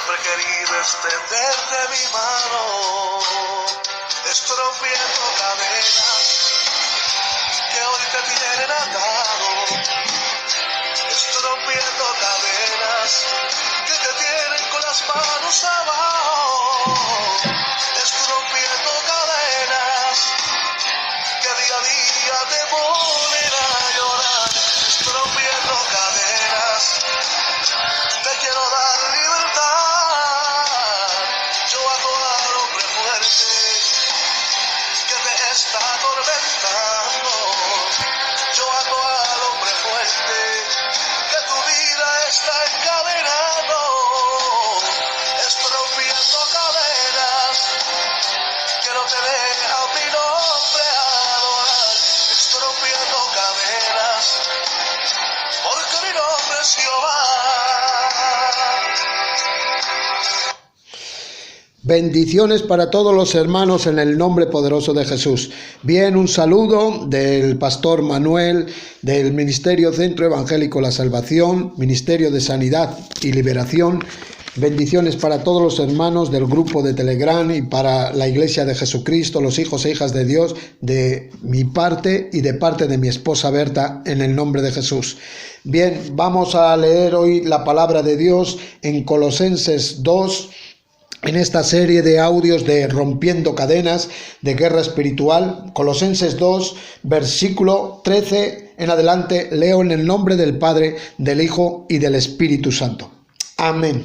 siempre he querido extenderte mi mano, rompiendo cadenas que hoy te tienen atado, rompiendo cadenas que te tienen con las manos abajo, rompiendo cadenas que día a día te ponen a llorar, rompiendo cadenas, te quiero dar libertad, yo ato al hombre fuerte que te está atormentando, yo ato al hombre fuerte que tu vida está encadenado, rompiendo cadenas que no te deja mi nombre adorar, rompiendo cadenas porque mi nombre es Jehová. Bendiciones para todos los hermanos en el nombre poderoso de Jesús. Bien, un saludo del pastor Manuel del Ministerio Centro Evangélico La Salvación, Ministerio de Sanidad y Liberación. Bendiciones para todos los hermanos del grupo de Telegram y para la Iglesia de Jesucristo, los hijos e hijas de Dios, de mi parte y de parte de mi esposa Berta, en el nombre de Jesús. Bien, vamos a leer hoy la palabra de Dios en Colosenses 2, en esta serie de audios de Rompiendo Cadenas de Guerra Espiritual. Colosenses 2, versículo 13 en adelante, leo en el nombre del Padre, del Hijo y del Espíritu Santo. Amén.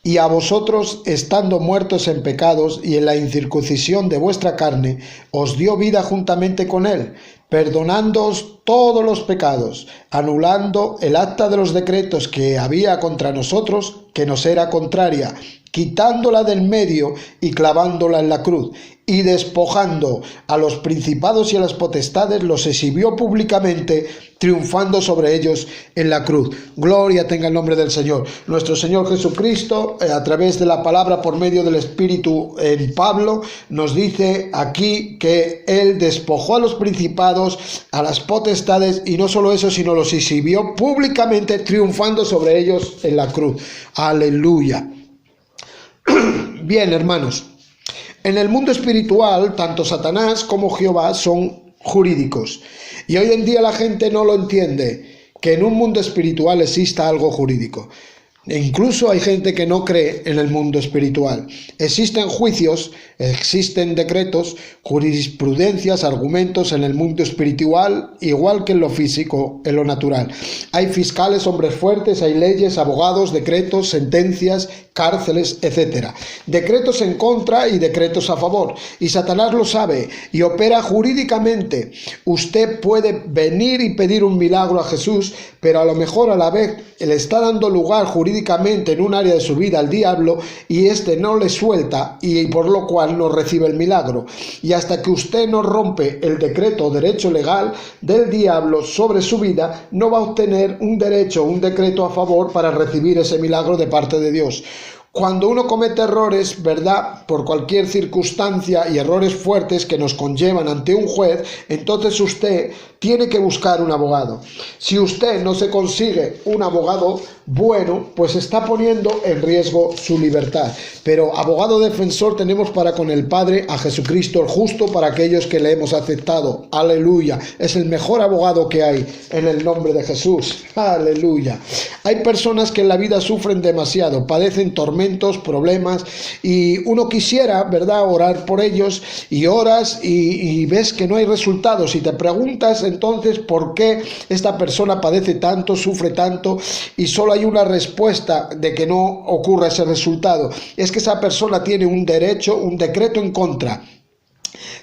Y a vosotros, estando muertos en pecados y en la incircuncisión de vuestra carne, os dio vida juntamente con él, perdonándoos todos los pecados, anulando el acta de los decretos que había contra nosotros, que nos era contraria, quitándola del medio y clavándola en la cruz, y despojando a los principados y a las potestades, los exhibió públicamente, triunfando sobre ellos en la cruz. Gloria tenga el nombre del Señor. Nuestro Señor Jesucristo, a través de la palabra por medio del Espíritu en Pablo, nos dice aquí que Él despojó a los principados, a las potestades, y no solo eso, sino los exhibió públicamente, triunfando sobre ellos en la cruz. Aleluya. Bien, hermanos, en el mundo espiritual, tanto Satanás como Jehová son jurídicos. Y hoy en día la gente no lo entiende, que en un mundo espiritual exista algo jurídico. E incluso hay gente que no cree en el mundo espiritual. Existen juicios, existen decretos, jurisprudencias, argumentos en el mundo espiritual, igual que en lo físico, en lo natural. Hay fiscales, hombres fuertes, hay leyes, abogados, decretos, sentencias, cárceles, etc. Decretos en contra y decretos a favor. Y Satanás lo sabe y opera jurídicamente. Usted puede venir y pedir un milagro a Jesús, pero a lo mejor a la vez le está dando lugar jurídicamente en un área de su vida al diablo, y éste no le suelta, y por lo cual no recibe el milagro. Y hasta que usted no rompe el decreto o derecho legal del diablo sobre su vida, no va a obtener un derecho, un decreto a favor para recibir ese milagro de parte de Dios. Cuando uno comete errores, ¿verdad?, por cualquier circunstancia, y errores fuertes que nos conllevan ante un juez, entonces usted tiene que buscar un abogado. Si usted no se consigue un abogado bueno, pues está poniendo en riesgo su libertad. Pero abogado defensor tenemos para con el Padre a Jesucristo el justo, para aquellos que le hemos aceptado. Aleluya. Es el mejor abogado que hay, en el nombre de Jesús. Aleluya. Hay personas que en la vida sufren demasiado, padecen tormentos, problemas, y uno quisiera, ¿verdad?, orar por ellos, y oras y ves que no hay resultados, y te preguntas entonces por qué esta persona padece tanto, sufre tanto, y solo hay una respuesta de que no ocurra ese resultado. Es que esa persona tiene un derecho, un decreto en contra,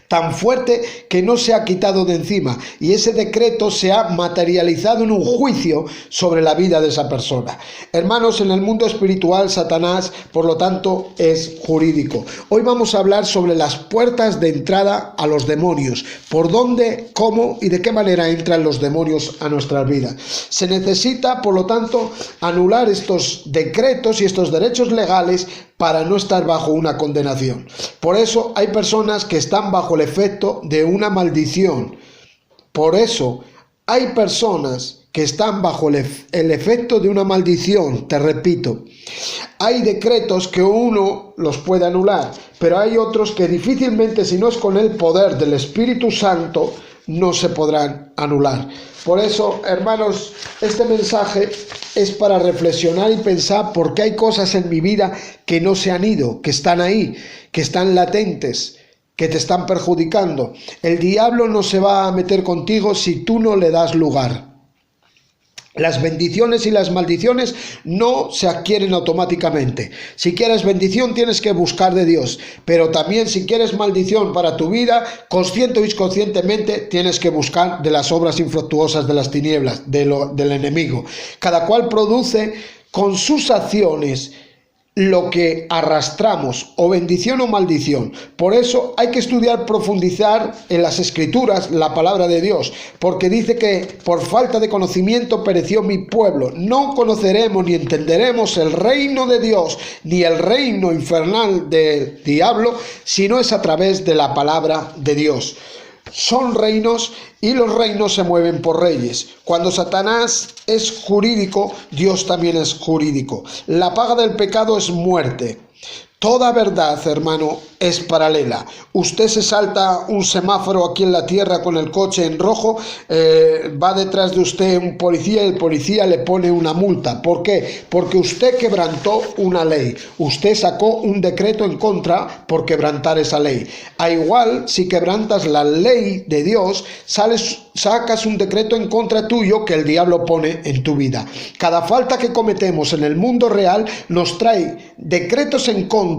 tan fuerte que no se ha quitado de encima, y ese decreto se ha materializado en un juicio sobre la vida de esa persona. Hermanos, en el mundo espiritual, Satanás, por lo tanto, es jurídico. Hoy vamos a hablar sobre las puertas de entrada a los demonios, por dónde, cómo y de qué manera entran los demonios a nuestras vidas. Se necesita, por lo tanto, anular estos decretos y estos derechos legales para no estar bajo una condenación. Por eso hay personas que están bajo el efecto de una maldición. Por eso hay personas que están bajo el efecto de una maldición, te repito. Hay decretos que uno los puede anular, pero hay otros que difícilmente, si no es con el poder del Espíritu Santo, no se podrán anular. Por eso, hermanos, este mensaje es para reflexionar y pensar por qué hay cosas en mi vida que no se han ido, que están ahí, que están latentes, que te están perjudicando. El diablo no se va a meter contigo si tú no le das lugar. Las bendiciones y las maldiciones no se adquieren automáticamente. Si quieres bendición tienes que buscar de Dios, pero también si quieres maldición para tu vida, consciente o inconscientemente tienes que buscar de las obras infructuosas de las tinieblas, del enemigo. Cada cual produce con sus acciones lo que arrastramos, o bendición o maldición. Por eso hay que estudiar, profundizar en las Escrituras, la palabra de Dios, porque dice que por falta de conocimiento pereció mi pueblo. No conoceremos ni entenderemos el reino de Dios, ni el reino infernal del diablo, si no es a través de la palabra de Dios. Son reinos y los reinos se mueven por reyes. Cuando Satanás es jurídico, Dios también es jurídico. La paga del pecado es muerte. Toda verdad, hermano, es paralela. Usted se salta un semáforo aquí en la tierra con el coche en rojo, va detrás de usted un policía y el policía le pone una multa. ¿Por qué? Porque usted quebrantó una ley. Usted sacó un decreto en contra por quebrantar esa ley. A igual, si quebrantas la ley de Dios, sacas un decreto en contra tuyo que el diablo pone en tu vida. Cada falta que cometemos en el mundo real nos trae decretos en contra,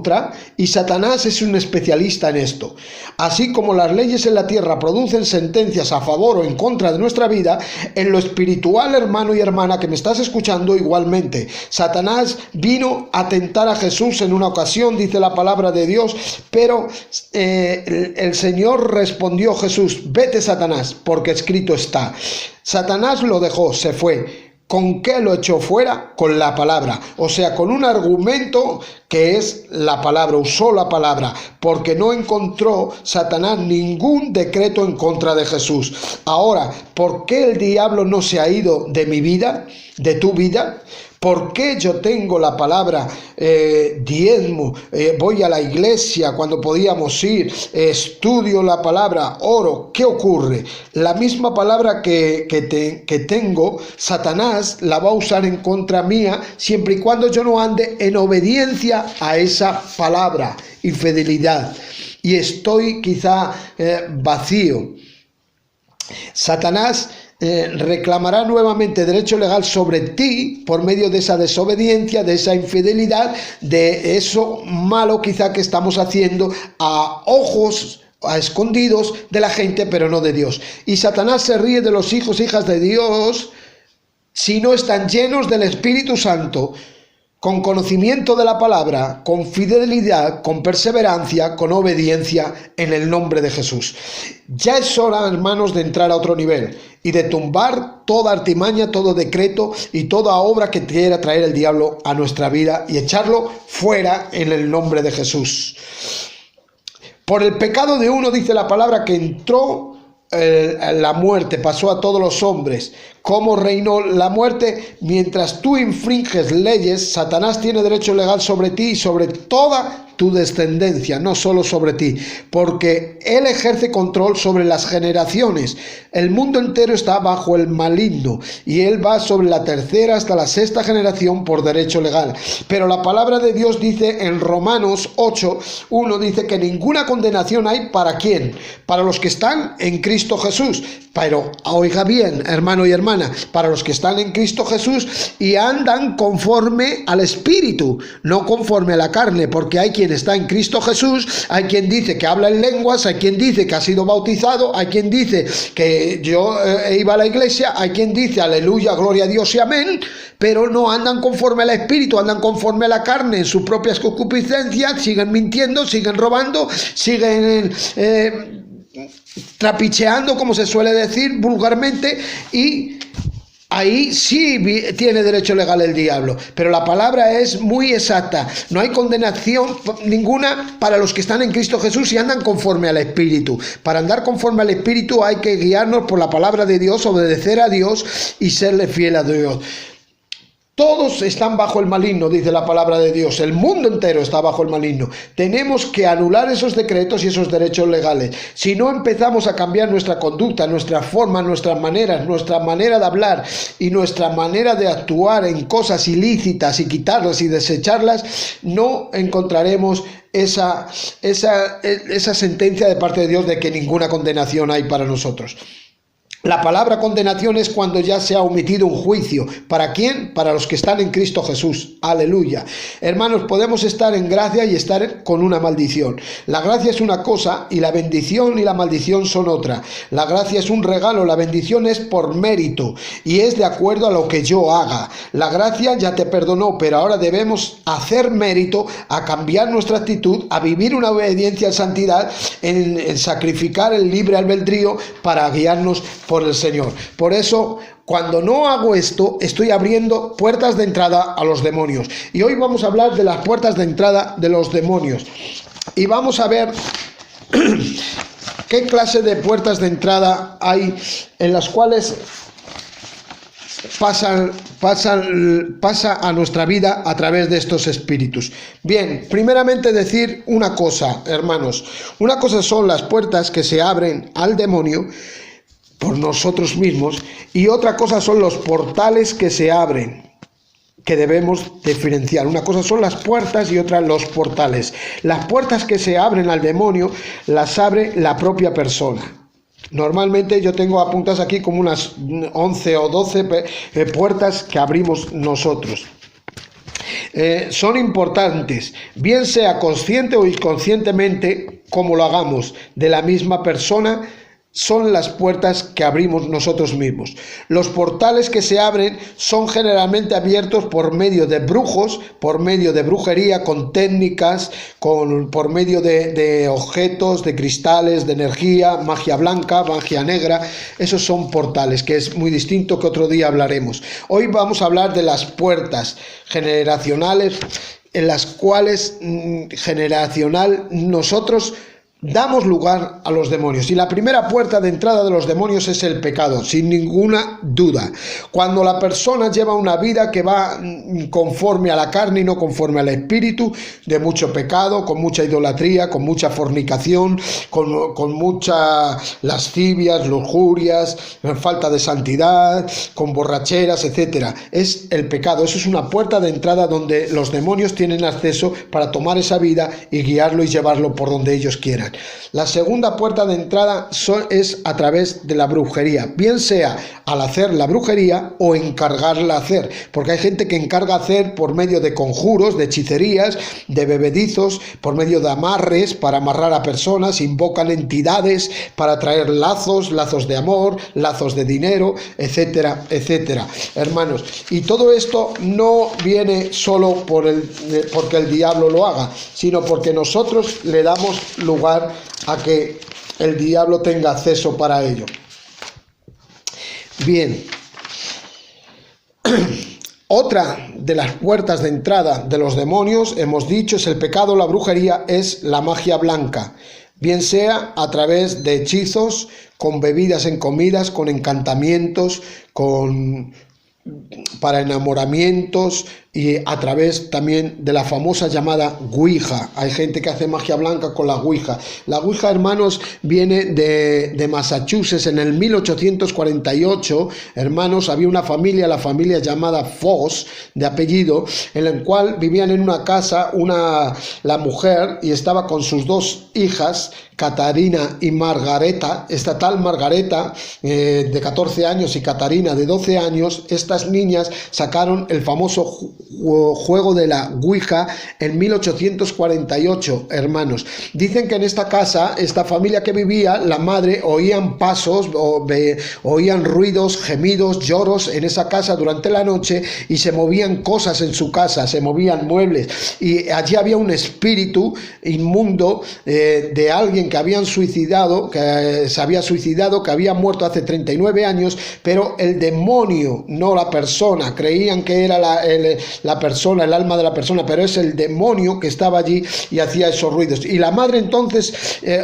y Satanás es un especialista en esto. Así como las leyes en la tierra producen sentencias a favor o en contra de nuestra vida, en lo espiritual, hermano y hermana que me estás escuchando, igualmente. Satanás vino a tentar a Jesús en una ocasión, dice la palabra de Dios, pero el Señor respondió: Jesús, vete, Satanás, porque escrito está. Satanás lo dejó, se fue. ¿Con qué lo echó fuera? Con la palabra, o sea, con un argumento que es la palabra, usó la palabra, porque no encontró Satanás ningún decreto en contra de Jesús. Ahora, ¿por qué el diablo no se ha ido de mi vida, de tu vida? ¿Por qué yo tengo la palabra diezmo? Voy a la iglesia cuando podíamos ir, estudio la palabra, oro. ¿Qué ocurre? La misma palabra que tengo, Satanás la va a usar en contra mía siempre y cuando yo no ande en obediencia a esa palabra, infidelidad. Y estoy quizá vacío. Satanás reclamará nuevamente derecho legal sobre ti por medio de esa desobediencia, de esa infidelidad, de eso malo quizá que estamos haciendo a ojos, a escondidos de la gente, pero no de Dios. Y Satanás se ríe de los hijos e hijas de Dios si no están llenos del Espíritu Santo, con conocimiento de la palabra, con fidelidad, con perseverancia, con obediencia en el nombre de Jesús. Ya es hora, hermanos, de entrar a otro nivel y de tumbar toda artimaña, todo decreto y toda obra que quiera traer el diablo a nuestra vida y echarlo fuera en el nombre de Jesús. Por el pecado de uno, dice la palabra, que entró la muerte, pasó a todos los hombres. ¿Cómo reinó la muerte? Mientras tú infringes leyes, Satanás tiene derecho legal sobre ti y sobre toda tu descendencia, no solo sobre ti, porque él ejerce control sobre las generaciones. El mundo entero está bajo el maligno y él va sobre la tercera hasta la sexta generación por derecho legal. Pero la palabra de Dios dice en Romanos 8:1, dice que ninguna condenación hay para ¿quién? Para los que están en Cristo Jesús. Pero oiga bien, hermano y hermana, para los que están en Cristo Jesús y andan conforme al Espíritu, no conforme a la carne, porque hay quien está en Cristo Jesús, hay quien dice que habla en lenguas, hay quien dice que ha sido bautizado, hay quien dice que yo iba a la iglesia, hay quien dice aleluya, gloria a Dios y amén, pero no andan conforme al Espíritu, andan conforme a la carne, en sus propias concupiscencias, siguen mintiendo, siguen robando, siguen trapicheando, como se suele decir vulgarmente, y ahí sí tiene derecho legal el diablo. Pero la palabra es muy exacta. No hay condenación ninguna para los que están en Cristo Jesús y andan conforme al Espíritu. Para andar conforme al Espíritu hay que guiarnos por la palabra de Dios, obedecer a Dios y serle fiel a Dios. Todos están bajo el maligno, dice la palabra de Dios. El mundo entero está bajo el maligno. Tenemos que anular esos decretos y esos derechos legales. Si no empezamos a cambiar nuestra conducta, nuestra forma, nuestras maneras, nuestra manera de hablar y nuestra manera de actuar en cosas ilícitas y quitarlas y desecharlas, no encontraremos esa sentencia de parte de Dios de que ninguna condenación hay para nosotros. La palabra condenación es cuando ya se ha omitido un juicio. ¿Para quién? Para los que están en Cristo Jesús. Aleluya. Hermanos, podemos estar en gracia y estar con una maldición. La gracia es una cosa y la bendición y la maldición son otra. La gracia es un regalo, la bendición es por mérito y es de acuerdo a lo que yo haga. La gracia ya te perdonó, pero ahora debemos hacer mérito a cambiar nuestra actitud, a vivir una obediencia a santidad, en sacrificar el libre albedrío para guiarnos por el Señor. Por eso, cuando no hago esto, estoy abriendo puertas de entrada a los demonios. Y hoy vamos a hablar de las puertas de entrada de los demonios. Y vamos a ver qué clase de puertas de entrada hay en las cuales pasa a nuestra vida a través de estos espíritus. Bien, primeramente decir una cosa, hermanos. Una cosa son las puertas que se abren al demonio por nosotros mismos, y otra cosa son los portales que se abren, que debemos diferenciar. Una cosa son las puertas y otra los portales. Las puertas que se abren al demonio las abre la propia persona. Normalmente yo tengo apuntadas aquí como unas 11 o 12 puertas que abrimos nosotros. Son importantes, bien sea consciente o inconscientemente, como lo hagamos, de la misma persona. Son las puertas que abrimos nosotros mismos. Los portales que se abren son generalmente abiertos por medio de brujos, por medio de brujería, con técnicas, por medio de objetos, de cristales, de energía, magia blanca, magia negra. Esos son portales, que es muy distinto, que otro día hablaremos. Hoy vamos a hablar de las puertas generacionales, en las cuales nosotros damos lugar a los demonios. Y la primera puerta de entrada de los demonios es el pecado, sin ninguna duda. Cuando la persona lleva una vida que va conforme a la carne y no conforme al espíritu, de mucho pecado, con mucha idolatría, con mucha fornicación, con muchas lascivias, lujurias, falta de santidad, con borracheras, etcétera. Es el pecado. Eso es una puerta de entrada donde los demonios tienen acceso para tomar esa vida y guiarlo y llevarlo por donde ellos quieran. La segunda puerta de entrada es a través de la brujería, bien sea al hacer la brujería o encargarla hacer, porque hay gente que encarga hacer por medio de conjuros, de hechicerías, de bebedizos, por medio de amarres para amarrar a personas, invocan entidades para traer lazos de amor, lazos de dinero, etcétera, etcétera. Hermanos, y todo esto no viene solo porque el diablo lo haga, sino porque nosotros le damos lugar a que el diablo tenga acceso para ello. Bien, otra de las puertas de entrada de los demonios, hemos dicho, es el pecado, la brujería, es la magia blanca, bien sea a través de hechizos, con bebidas en comidas, con encantamientos, para enamoramientos, y a través también de la famosa llamada Ouija. Hay gente que hace magia blanca con la Ouija. La Ouija, hermanos, viene de Massachusetts. En el 1848, hermanos, había una familia, la familia llamada Foss, de apellido, en la cual vivían en una casa la mujer, y estaba con sus dos hijas, Catarina y Margareta. Esta tal Margareta, de 14 años, y Catarina, de 12 años, estas niñas sacaron el famoso juego de la Ouija en 1848, hermanos. Dicen que en esta casa, esta familia que vivía, la madre oían pasos, oían ruidos, gemidos, lloros en esa casa durante la noche, y se movían cosas en su casa, se movían muebles, y allí había un espíritu inmundo de alguien que se había suicidado, que había muerto hace 39 años, pero el demonio, no la persona. Creían que era la persona, el alma de la persona, pero es el demonio que estaba allí y hacía esos ruidos. Y la madre entonces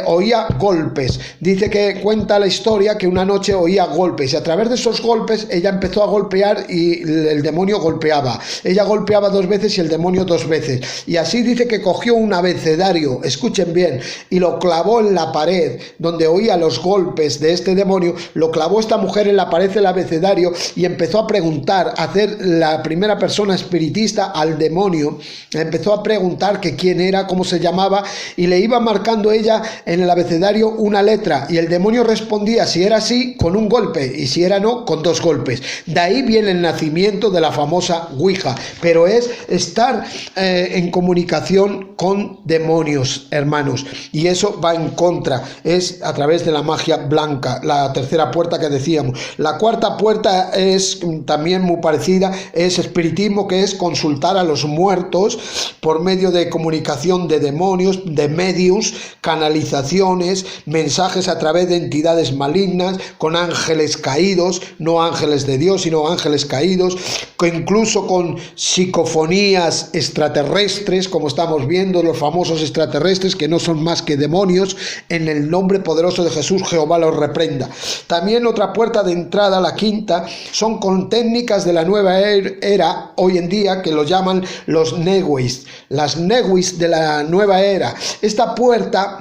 oía golpes. Dice que cuenta la historia que una noche oía golpes y a través de esos golpes ella empezó a golpear y el demonio golpeaba. Ella golpeaba 2 veces y el demonio 2 veces. Y así dice que cogió un abecedario, escuchen bien, y lo clavó en la pared donde oía los golpes de este demonio. Lo clavó esta mujer en la pared del abecedario y empezó a preguntar, a hacer la primera persona espiritista al demonio. Empezó a preguntar que quién era, cómo se llamaba, y le iba marcando ella en el abecedario una letra, y el demonio respondía si era sí con un golpe y si era no con 2 golpes. De ahí viene el nacimiento de la famosa Ouija, pero es estar en comunicación con demonios, hermanos, y eso va en contra, es a través de la magia blanca, la tercera puerta que decíamos. La cuarta puerta es también muy parecida, es espiritismo, que es consultar a los muertos por medio de comunicación de demonios, de medios, canalizaciones, mensajes a través de entidades malignas, con ángeles caídos, no ángeles de Dios, sino ángeles caídos, incluso con psicofonías extraterrestres, como estamos viendo, los famosos extraterrestres, que no son más que demonios. En el nombre poderoso de Jesús, Jehová los reprenda. También otra puerta de entrada, la quinta, son con técnicas de la nueva era, hoy en día, que lo llaman los Neguis, las Neguis de la nueva era. Esta puerta,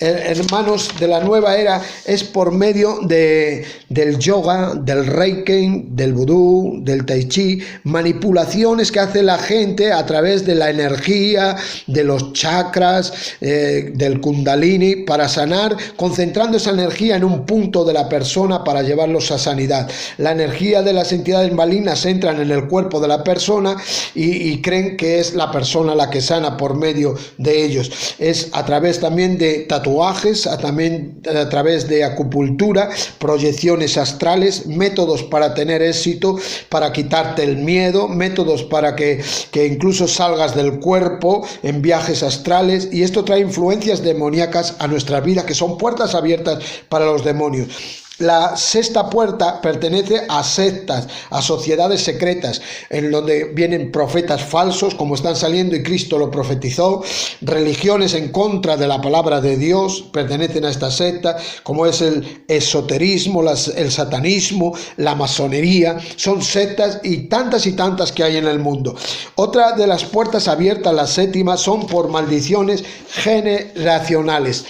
hermanos, de la nueva era, es por medio del yoga, del reiki, del vudú, del tai chi, manipulaciones que hace la gente a través de la energía, de los chakras, del kundalini, para sanar, concentrando esa energía en un punto de la persona para llevarlos a sanidad. La energía de las entidades malignas entran en el cuerpo de la persona y creen que es la persona la que sana por medio de ellos. Es a través también de tatuajes, también a través de acupuntura, proyecciones astrales, métodos para tener éxito, para quitarte el miedo, métodos para que incluso salgas del cuerpo en viajes astrales, y esto trae influencias demoníacas a nuestra vida, que son puertas abiertas para los demonios. La sexta puerta pertenece a sectas, a sociedades secretas, en donde vienen profetas falsos, como están saliendo y Cristo lo profetizó. Religiones en contra de la palabra de Dios pertenecen a esta secta, como es el esoterismo, el satanismo, la masonería. Son sectas y tantas que hay en el mundo. Otra de las puertas abiertas, la séptima, son por maldiciones generacionales.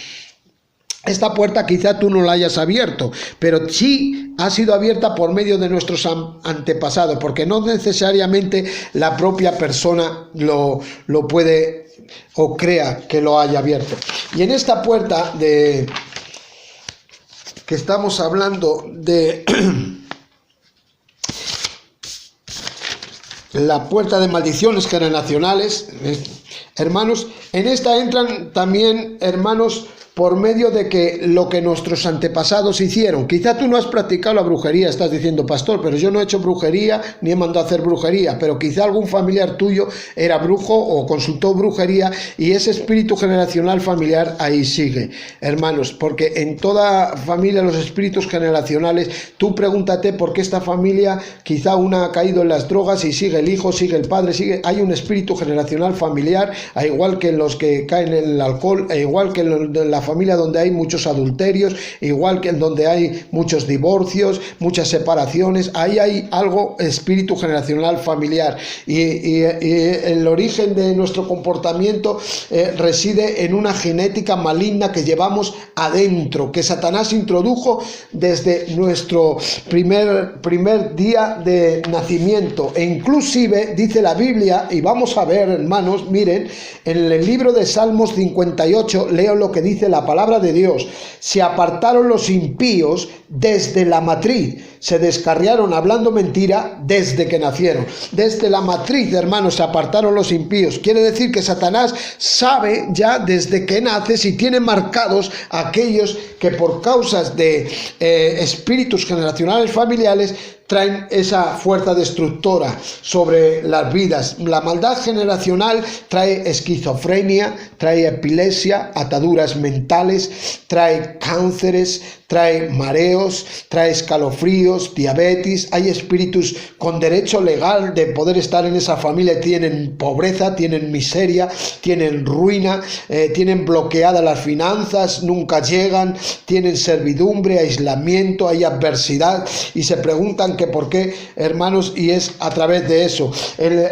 Esta puerta quizá tú no la hayas abierto, pero sí ha sido abierta por medio de nuestros antepasados, porque no necesariamente la propia persona lo puede o crea que lo haya abierto. Y en esta puerta que estamos hablando de la puerta de maldiciones generacionales, hermanos, en esta entran también, hermanos, por medio de que lo que nuestros antepasados hicieron. Quizá tú no has practicado la brujería, estás diciendo, pastor, pero yo no he hecho brujería ni he mandado a hacer brujería, pero quizá algún familiar tuyo era brujo o consultó brujería, y ese espíritu generacional familiar ahí sigue, hermanos, porque en toda familia los espíritus generacionales, tú pregúntate por qué esta familia, quizá una ha caído en las drogas y sigue el hijo, sigue el padre, hay un espíritu generacional familiar, a igual que los que caen en el alcohol, a igual que en la familia donde hay muchos adulterios, igual que en donde hay muchos divorcios, muchas separaciones. Ahí hay algo, espíritu generacional familiar, y el origen de nuestro comportamiento reside en una genética maligna que llevamos adentro, que Satanás introdujo desde nuestro primer día de nacimiento. E inclusive dice la Biblia, y vamos a ver, hermanos, miren, en el libro de Salmos 58, leo lo que dice la palabra de Dios: se apartaron los impíos desde la matriz, se descarriaron hablando mentira desde que nacieron. Desde la matriz, hermanos, se apartaron los impíos. Quiere decir que Satanás sabe ya desde que naces y tiene marcados a aquellos que por causas de espíritus generacionales familiares traen esa fuerza destructora sobre las vidas. La maldad generacional trae esquizofrenia, trae epilepsia, ataduras mentales, trae cánceres, trae mareos, trae escalofríos, diabetes. Hay espíritus con derecho legal de poder estar en esa familia, tienen pobreza, tienen miseria, tienen ruina, tienen bloqueadas las finanzas, nunca llegan, tienen servidumbre, aislamiento, hay adversidad, y se preguntan que por qué, hermanos, y es a través de eso,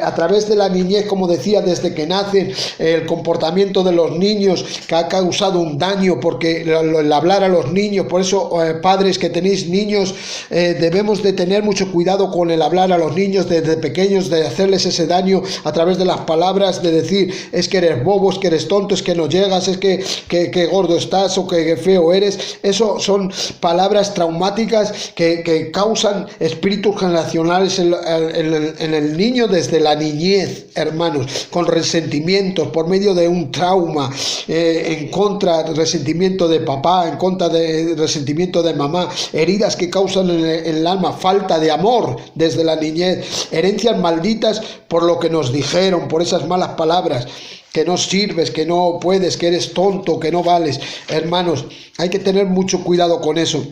a través de la niñez, como decía, desde que nacen, el comportamiento de los niños que ha causado un daño, porque el hablar a los niños, por eso padres que tenéis niños, debemos de tener mucho cuidado con el hablar a los niños desde pequeños, de hacerles ese daño a través de las palabras, de decir, es que eres bobo, es que eres tonto, es que no llegas, es que gordo estás o que feo eres. Eso son palabras traumáticas que causan espíritus generacionales en el niño desde la niñez, hermanos, con resentimientos por medio de un trauma, en contra del resentimiento de papá, en contra del resentimiento de mamá, heridas que causan en el alma, falta de amor desde la niñez, herencias malditas por lo que nos dijeron, por esas malas palabras, que no sirves, que no puedes, que eres tonto, que no vales. Hermanos, hay que tener mucho cuidado con eso.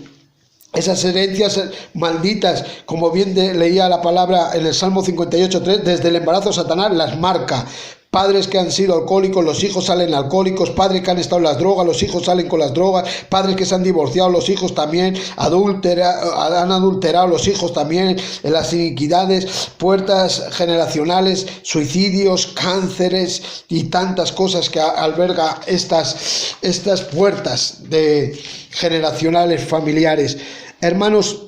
Esas herencias malditas, como bien leía la palabra en el Salmo 58:3, desde el embarazo Satanás las marca. Padres que han sido alcohólicos, los hijos salen alcohólicos. Padres que han estado en las drogas, los hijos salen con las drogas. Padres que se han divorciado, los hijos también. Han adulterado, los hijos también. En las iniquidades, puertas generacionales, suicidios, cánceres y tantas cosas que alberga estas puertas generacionales familiares. Hermanos,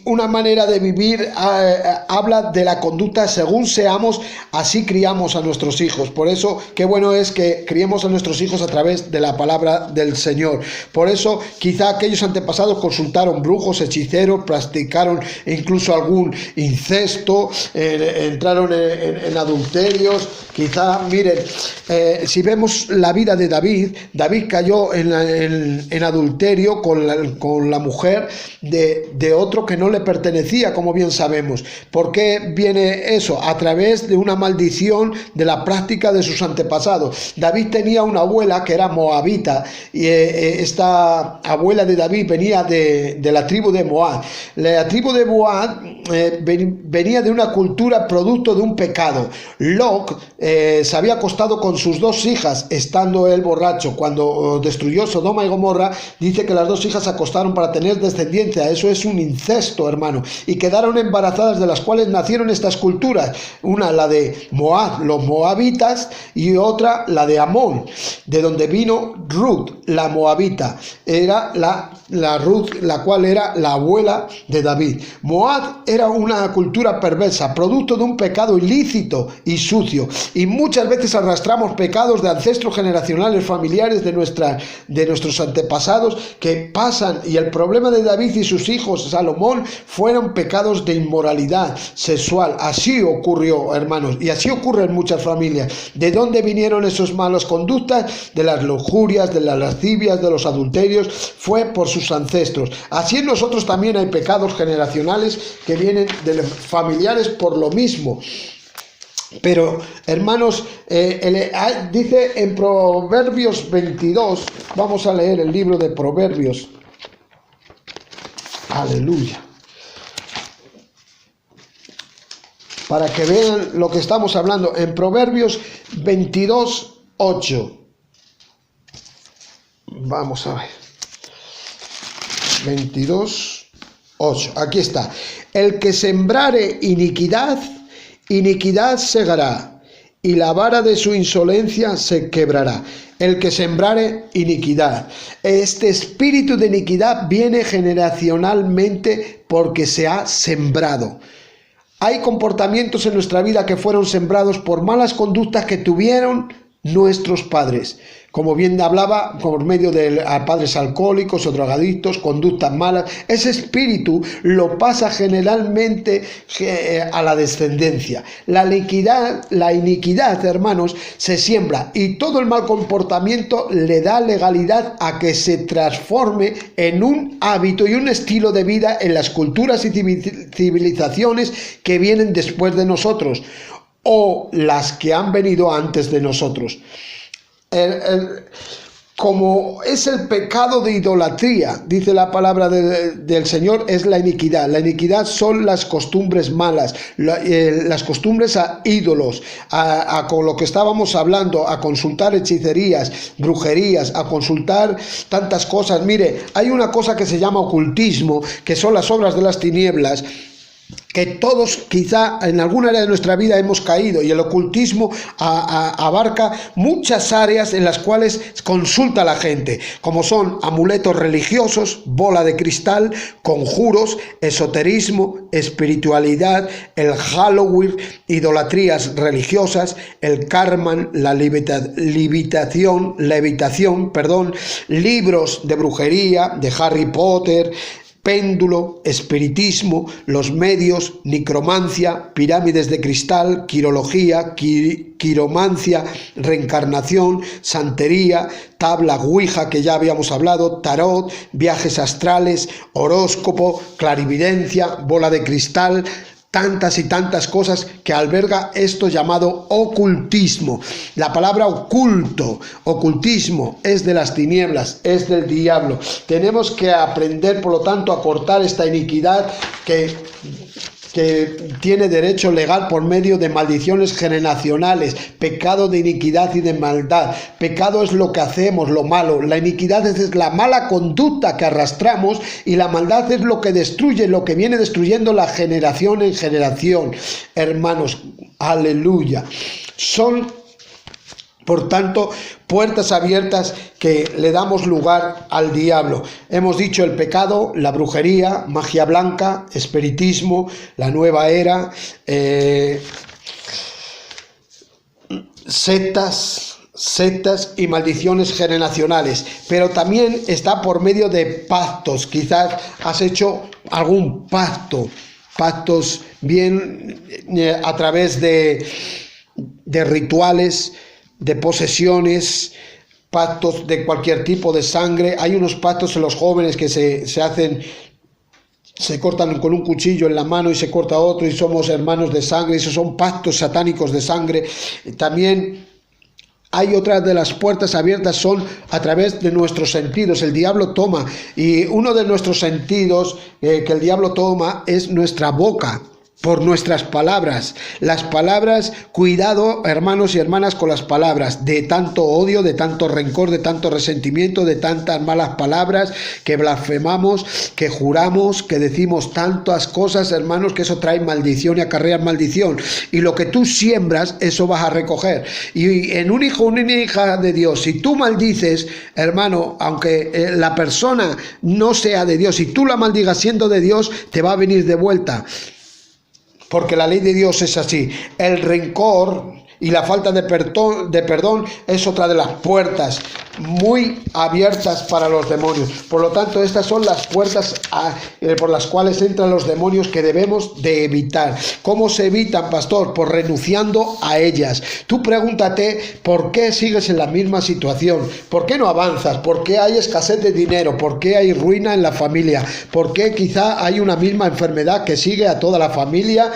una manera de vivir habla de la conducta según seamos, así criamos a nuestros hijos. Por eso qué bueno es que criemos a nuestros hijos a través de la palabra del Señor. Por eso quizá aquellos antepasados consultaron brujos, hechiceros, practicaron incluso algún incesto, entraron en adulterios. Quizá, miren, si vemos la vida de David cayó en adulterio con la mujer de otro que no le pertenecía, como bien sabemos. ¿Por qué viene eso? A través de una maldición de la práctica de sus antepasados. David tenía una abuela que era moabita, y esta abuela de David venía de la tribu de Moab. La tribu de Moab venía de una cultura producto de un pecado. Lot se había acostado con sus dos hijas, estando él borracho. Cuando destruyó Sodoma y Gomorra, dice que las dos hijas se acostaron para tener descendencia. Eso es un incesto, hermano, y quedaron embarazadas, de las cuales nacieron estas culturas. Una, la de Moab, los moabitas, y otra, la de Amón, de donde vino Ruth, la moabita. Era la Ruth, la cual era la abuela de David. Moab era una cultura perversa, producto de un pecado ilícito y sucio, y muchas veces arrastramos pecados de ancestros generacionales familiares de nuestros antepasados que pasan, y el problema de David y sus hijos Salomón fueron pecados de inmoralidad sexual. Así ocurrió, hermanos, y así ocurre en muchas familias. ¿De dónde vinieron esas malas conductas? De las lujurias, de las lascivias, de los adulterios. Fue por sus ancestros. Así en nosotros también hay pecados generacionales que vienen de familiares por lo mismo. Pero, hermanos, dice en Proverbios 22, vamos a leer el libro de Proverbios. Aleluya. Para que vean lo que estamos hablando. En Proverbios 22:8. Vamos a ver. 22:8. Aquí está. El que sembrare iniquidad, iniquidad segará, y la vara de su insolencia se quebrará. El que sembrare iniquidad. Este espíritu de iniquidad viene generacionalmente porque se ha sembrado. Hay comportamientos en nuestra vida que fueron sembrados por malas conductas que tuvieron nuestros padres. Como bien hablaba, por medio de padres alcohólicos o drogadictos, conductas malas. Ese espíritu lo pasa generalmente a la descendencia. La iniquidad, hermanos, se siembra, y todo el mal comportamiento le da legalidad a que se transforme en un hábito y un estilo de vida en las culturas y civilizaciones que vienen después de nosotros, o las que han venido antes de nosotros. como es el pecado de idolatría, dice la palabra del Señor, es la iniquidad. La iniquidad son las costumbres malas, las costumbres a ídolos, con lo que estábamos hablando, a consultar hechicerías, brujerías, a consultar tantas cosas. Mire, hay una cosa que se llama ocultismo, que son las obras de las tinieblas, que todos quizá en alguna área de nuestra vida hemos caído, y el ocultismo abarca muchas áreas en las cuales consulta la gente, como son amuletos religiosos, bola de cristal, conjuros, esoterismo, espiritualidad, el Halloween, idolatrías religiosas, el karma, la levitación, libros de brujería, de Harry Potter, péndulo, espiritismo, los medios, necromancia, pirámides de cristal, quirología, quiromancia, reencarnación, santería, tabla ouija, que ya habíamos hablado, tarot, viajes astrales, horóscopo, clarividencia, bola de cristal, tantas y tantas cosas que alberga esto llamado ocultismo. La palabra ocultismo es de las tinieblas, es del diablo. Tenemos que aprender, por lo tanto, a cortar esta iniquidad que tiene derecho legal por medio de maldiciones generacionales, pecado de iniquidad y de maldad. Pecado es lo que hacemos, lo malo. La iniquidad es la mala conducta que arrastramos, y la maldad es lo que destruye, lo que viene destruyendo la generación en generación. Hermanos, aleluya. Son, por tanto, puertas abiertas que le damos lugar al diablo. Hemos dicho el pecado, la brujería, magia blanca, espiritismo, la nueva era, sectas y maldiciones generacionales, pero también está por medio de pactos. Quizás has hecho algún pactos bien a través de rituales, de posesiones, pactos de cualquier tipo, de sangre. Hay unos pactos en los jóvenes que se hacen, se cortan con un cuchillo en la mano y se corta otro, y somos hermanos de sangre. Esos son pactos satánicos de sangre. También hay otras de las puertas abiertas, son a través de nuestros sentidos. El diablo toma, y uno de nuestros sentidos que el diablo toma es nuestra boca, por nuestras palabras. Las palabras, cuidado, hermanos y hermanas, con las palabras, de tanto odio, de tanto rencor, de tanto resentimiento, de tantas malas palabras, que blasfemamos, que juramos, que decimos tantas cosas, hermanos, que eso trae maldición y acarrea maldición. Y lo que tú siembras, eso vas a recoger. Y en un hijo, una hija de Dios, si tú maldices, hermano, aunque la persona no sea de Dios, si tú la maldigas siendo de Dios, te va a venir de vuelta. Porque la ley de Dios es así. El rencor y la falta de perdón es otra de las puertas muy abiertas para los demonios. Por lo tanto, estas son las puertas por las cuales entran los demonios, que debemos de evitar. ¿Cómo se evitan, pastor? Pues renunciando a ellas. Tú pregúntate por qué sigues en la misma situación, por qué no avanzas, por qué hay escasez de dinero, por qué hay ruina en la familia, por qué quizá hay una misma enfermedad que sigue a toda la familia.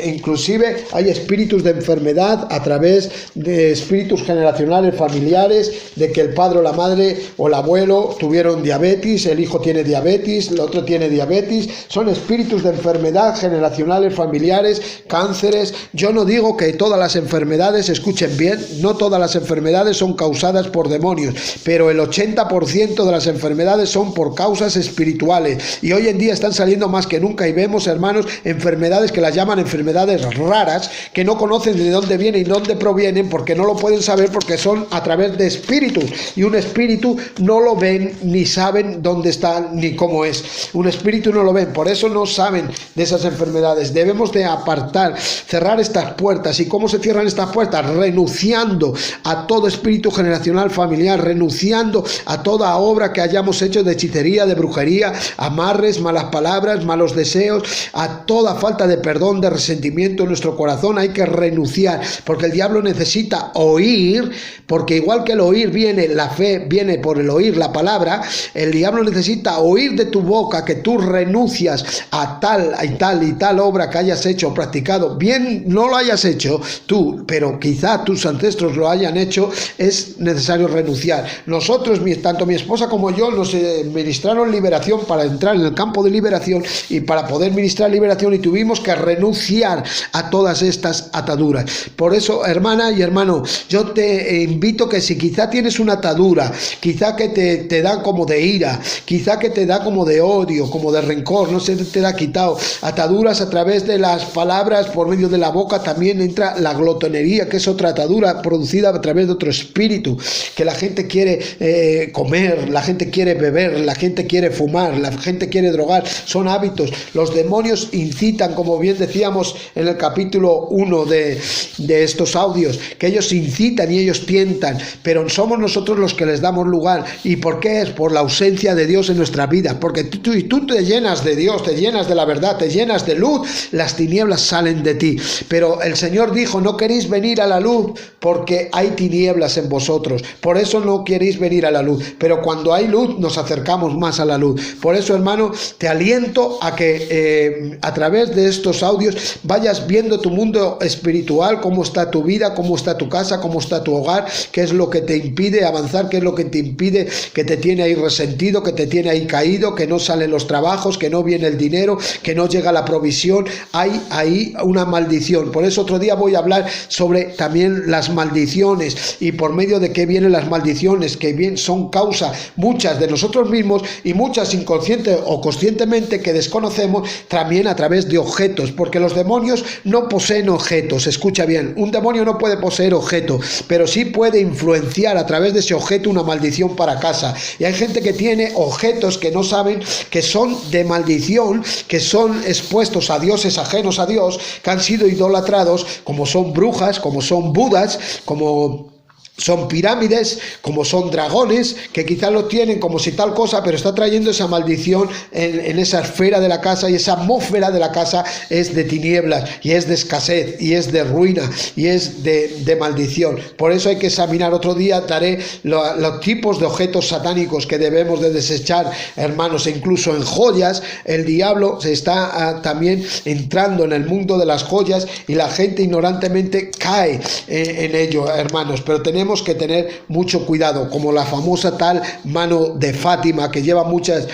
Inclusive hay espíritus de enfermedad a través de espíritus generacionales familiares, de que el padre o la madre o el abuelo tuvieron diabetes, el hijo tiene diabetes, el otro tiene diabetes. Son espíritus de enfermedad generacionales familiares, cánceres. Yo no digo que todas las enfermedades, escuchen bien, no todas las enfermedades son causadas por demonios, pero el 80% de las enfermedades son por causas espirituales, y hoy en día están saliendo más que nunca, y vemos, hermanos, enfermedades que las llaman enfermedades raras, que no conocen de dónde vienen y dónde provienen, porque no lo pueden saber, porque son a través de espíritus. Y un espíritu no lo ven, ni saben dónde está, ni cómo es. Un espíritu no lo ven, por eso no saben de esas enfermedades. Debemos de apartar, cerrar estas puertas. ¿Y cómo se cierran estas puertas? Renunciando a todo espíritu generacional familiar, renunciando a toda obra que hayamos hecho de hechicería, de brujería, amarres, malas palabras, malos deseos, a toda falta de perdón, de resentimiento en nuestro corazón. Hay que renunciar. porque el diablo necesita oír, porque igual que el oír viene, la fe viene por el oír la palabra, el diablo necesita oír de tu boca que tú renuncias a tal y tal obra que hayas hecho o practicado, bien no lo hayas hecho tú, pero quizá tus ancestros lo hayan hecho, es necesario renunciar. Nosotros, tanto mi esposa como yo, nos ministraron liberación para entrar en el campo de liberación y para poder ministrar liberación, y tuvimos que renunciar a todas estas ataduras. Por eso, hermana y hermano, yo te invito que si quizá tienes una atadura, quizá que te da como de ira, quizá que te da como de odio, como de rencor, no se te da quitado, ataduras a través de las palabras, por medio de la boca, también entra la glotonería, que es otra atadura producida a través de otro espíritu, que la gente quiere comer, la gente quiere beber, la gente quiere fumar, la gente quiere drogar, son hábitos. Los demonios incitan, como bien decíamos en el capítulo 1 de estos audios, que ellos incitan y ellos tientan, pero somos nosotros los que les damos lugar. ¿Y por qué? Es por la ausencia de Dios en nuestra vida, porque tú te llenas de Dios, te llenas de la verdad, te llenas de luz, las tinieblas salen de ti. Pero el Señor dijo: no queréis venir a la luz porque hay tinieblas en vosotros, por eso no queréis venir a la luz, pero cuando hay luz nos acercamos más a la luz. Por eso, hermano, te aliento a que a través de estos audios vayas viendo tu mundo espiritual, cómo está tu vida, cómo está tu casa, cómo está tu hogar, qué es lo que te impide avanzar, qué es lo que te impide, que te tiene ahí resentido, que te tiene ahí caído, que no salen los trabajos, que no viene el dinero, que no llega la provisión. Hay ahí una maldición. Por eso otro día voy a hablar sobre también las maldiciones, y por medio de qué vienen las maldiciones, que bien son causa muchas de nosotros mismos y muchas inconsciente o conscientemente que desconocemos, también a través de objetos, porque los demonios no poseen objetos. Escucha bien, un demonio no puede poseer objeto, pero sí puede influenciar a través de ese objeto una maldición para casa. Y hay gente que tiene objetos que no saben que son de maldición, que son expuestos a dioses ajenos a Dios, que han sido idolatrados, como son brujas, como son budas, como son pirámides, como son dragones, que quizás lo tienen como si tal cosa, pero está trayendo esa maldición en esa esfera de la casa, y esa atmósfera de la casa es de tinieblas, y es de escasez, y es de ruina, y es de maldición. Por eso hay que examinar. Otro día daré los tipos de objetos satánicos que debemos de desechar, hermanos. E incluso en joyas, el diablo se está también entrando en el mundo de las joyas, y la gente ignorantemente cae en ello, hermanos. Pero tenemos que tener mucho cuidado, como la famosa tal mano de Fátima, que lleva muchas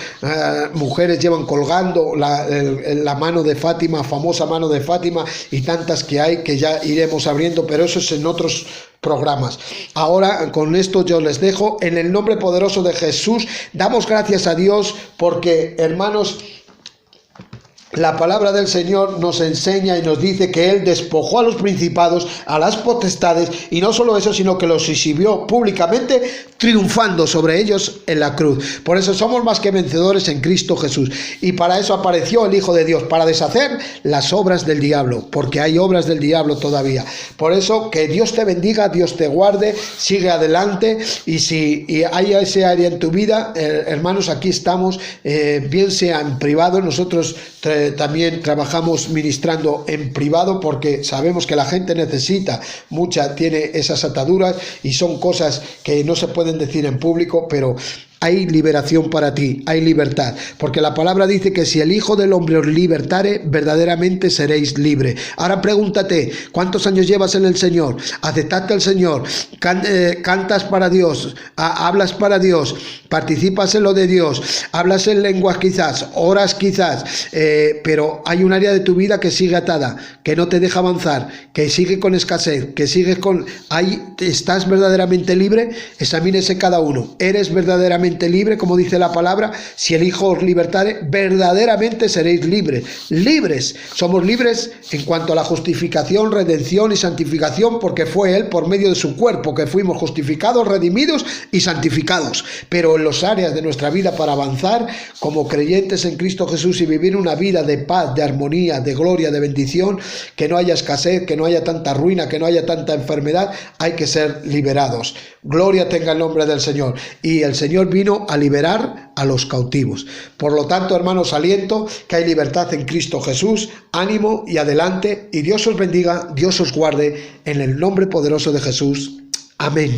mujeres llevan colgando la mano de Fátima, famosa mano de Fátima, y tantas que hay que ya iremos abriendo, pero eso es en otros programas. Ahora con esto yo les dejo en el nombre poderoso de Jesús. Damos gracias a Dios porque, hermanos, la palabra del Señor nos enseña y nos dice que Él despojó a los principados, a las potestades, y no solo eso, sino que los exhibió públicamente, triunfando sobre ellos en la cruz. Por eso somos más que vencedores en Cristo Jesús. Y para eso apareció el Hijo de Dios, para deshacer las obras del diablo, porque hay obras del diablo todavía. Por eso, que Dios te bendiga, Dios te guarde, sigue adelante. Y si hay ese área en tu vida, hermanos, aquí estamos, bien sea en privado. Nosotros también trabajamos ministrando en privado, porque sabemos que la gente necesita tiene esas ataduras, y son cosas que no se pueden decir en público, pero hay liberación para ti, hay libertad, porque la palabra dice que si el Hijo del Hombre os libertare, verdaderamente seréis libres. Ahora pregúntate, ¿cuántos años llevas en el Señor? ¿Aceptaste al Señor? ¿Cantas para Dios? ¿Hablas para Dios? ¿Participas en lo de Dios? ¿Hablas en lenguas quizás? ¿Oras quizás? Pero hay un área de tu vida que sigue atada, que no te deja avanzar, que sigue con escasez, que sigues con... ¿Estás verdaderamente libre? Examínese cada uno. ¿Eres verdaderamente libre, como dice la palabra? Si el Hijo os libertare, verdaderamente seréis libres. Libres. Somos libres en cuanto a la justificación, redención y santificación, porque fue Él por medio de su cuerpo que fuimos justificados, redimidos y santificados. Pero en las áreas de nuestra vida para avanzar como creyentes en Cristo Jesús y vivir una vida de paz, de armonía, de gloria, de bendición, que no haya escasez, que no haya tanta ruina, que no haya tanta enfermedad, hay que ser liberados. Gloria tenga el nombre del Señor. Y el Señor vino vino a liberar a los cautivos. Por lo tanto, hermanos, aliento que hay libertad en Cristo Jesús, ánimo y adelante, y Dios os bendiga, Dios os guarde, en el nombre poderoso de Jesús. Amén.